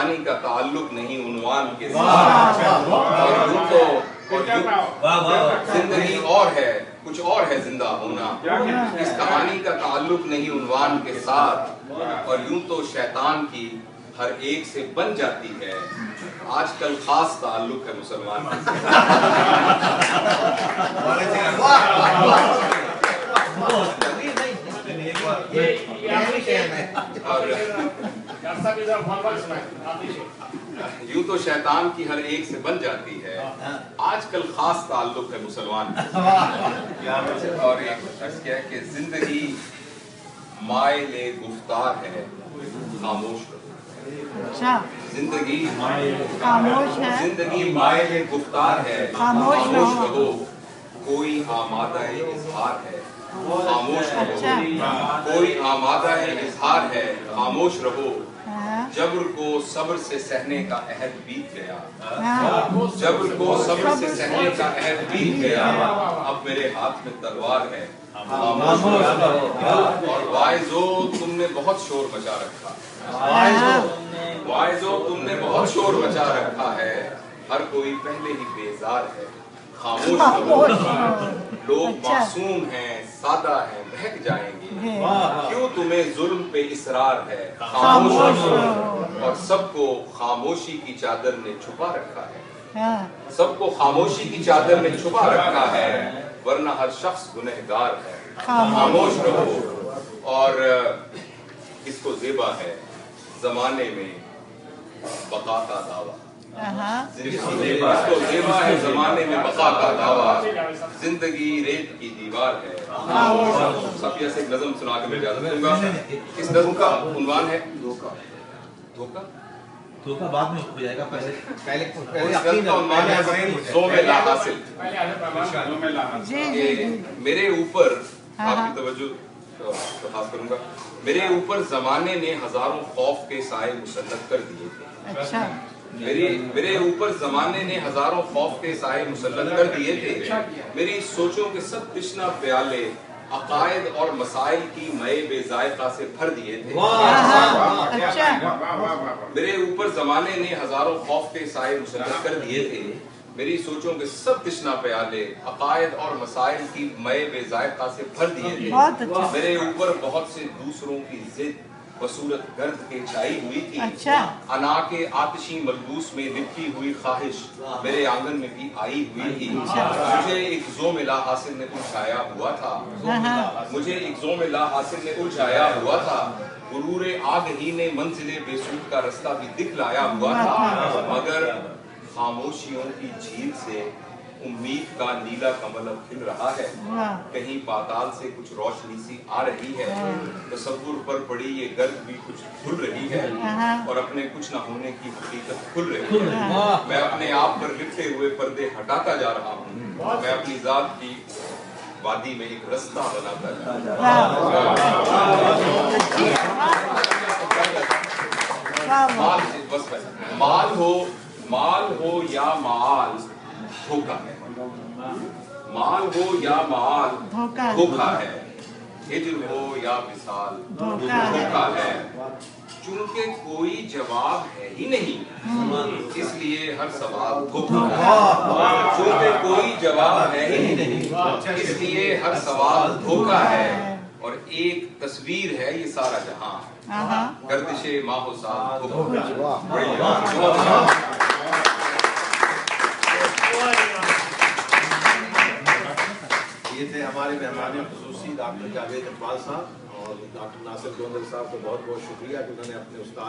कहानी का ताल्लुक नहीं उन्वान के साथ, और यूं तो जिंदगी और है, कुछ और है जिंदा होना। इस कहानी का ताल्लुक नहीं उन्वान के साथ, और यूं तो शैतान की हर एक से बन जाती है। आजकल खास ताल्लुक है मुसलमान यूं तो शैतान की हर एक से बन जाती है। आजकल खास ताल्लुक है मुसलमान और एक अर्ज क्या है कि जिंदगी माइले गुफ्तार है, खामोश रहो। जिंदगी खामोश है, जिंदगी माइले गुफ्तार है, खामोश रहो। कोई आमादा इजहार है, खामोश रहो। कोई आमादा इजहार है, खामोश रहो। जब्र को सब्र से सहने का अहद बीत गया, जब्र को सब्र से सहने का अहद बीत गया। अब मेरे हाथ में तलवार है, खामोश रहो। और वाइजो तुमने बहुत शोर मचा रखा, वाइजो तुमने बहुत शोर मचा रखा है। हर कोई पहले ही बेजार है, खामोश रहो। लोग मासूम हैं, सादा हैं, बहक जाएंगे। क्यों तुम्हें जुल्म पे इसरार है, खामोश रहो। और सबको खामोशी की चादर ने छुपा रखा है, सबको खामोशी की चादर ने छुपा रखा है। वरना हर शख्स गुनहगार है, खामोश रहो। और इसको ज़ेबा है जमाने में बका का दावा, इसको ज़ेबा है जमाने में बका का दावा। जिंदगी रेत की दीवार है। सफिया से एक नज़म सुना के मैं इजाज़त दूंगा। इस नज़म का उन्वान है धोखा। धोखा धोखा बाद में हो जाएगा, पहले मेरे ऊपर आपकी तवज्जो खास करूंगा। मेरे ऊपर जमाने ने हजारों खौफ के साए मुसल्लत कर दिए थे। अच्छा। मेरे ऊपर जमाने ने हजारों खौफ के साए मुसल्लत कर दिए थे। मेरी सोचों के सब तृष्णा प्याले अकायद और मसाइल की मए बेजायका से भर दिए थे। मेरे ऊपर जमाने ने हजारों खौफ के साए मुसल्लत कर दिए थे। मेरी सोचों के सब तृष्णा प्याले अकायद और मसाइल की मए बेजायका से भर दिए थे। मेरे ऊपर बहुत से दूसरों की जिद बसूरत गर्द के छाई हुई थी। अना के आतिशी मलबूस में लिपटी हुई ख्वाहिश मेरे आंगन में भी आई हुई थी। मुझे एक ज़ोम ला हासिल ने उलझाया हुआ था, मुझे एक ज़ोम ला हासिल ने उलझाया हुआ था। गुरूरे आग ही ने मंजिले बेसूद का रास्ता भी दिखलाया हुआ था। मगर खामोशियों की झील से उम्मीद का नीला कमल अब खिल रहा है। कहीं पाताल से कुछ रोशनी सी आ रही है। तसव्वुर पर पड़ी ये गर्द भी कुछ खुल रही है, और अपने कुछ न होने की हकीकत खुल रही है। मैं अपने आप पर लिपटे हुए पर्दे हटाता जा रहा हूँ। मैं अपनी जात की वादी में एक रास्ता बनाता जा रहा हूँ। माल हो या माल धोखा है, माल हो या माल धोखा है। हिज्र हो या विसाल धोखा है। चूंकि कोई जवाब है ही नहीं, इसलिए हर सवाल धोखा है। चूंकि कोई जवाब है ही नहीं, इसलिए हर सवाल धोखा है। और एक तस्वीर है ये सारा जहां, गर्दिशे माहो साल धोखा। ये थे हमारे मेहमान खुसूसी डॉक्टर जावेद इकबाल साहब और डॉक्टर नासिर गोंदल साहब को बहुत बहुत शुक्रिया कि उन्होंने अपने उस्ताद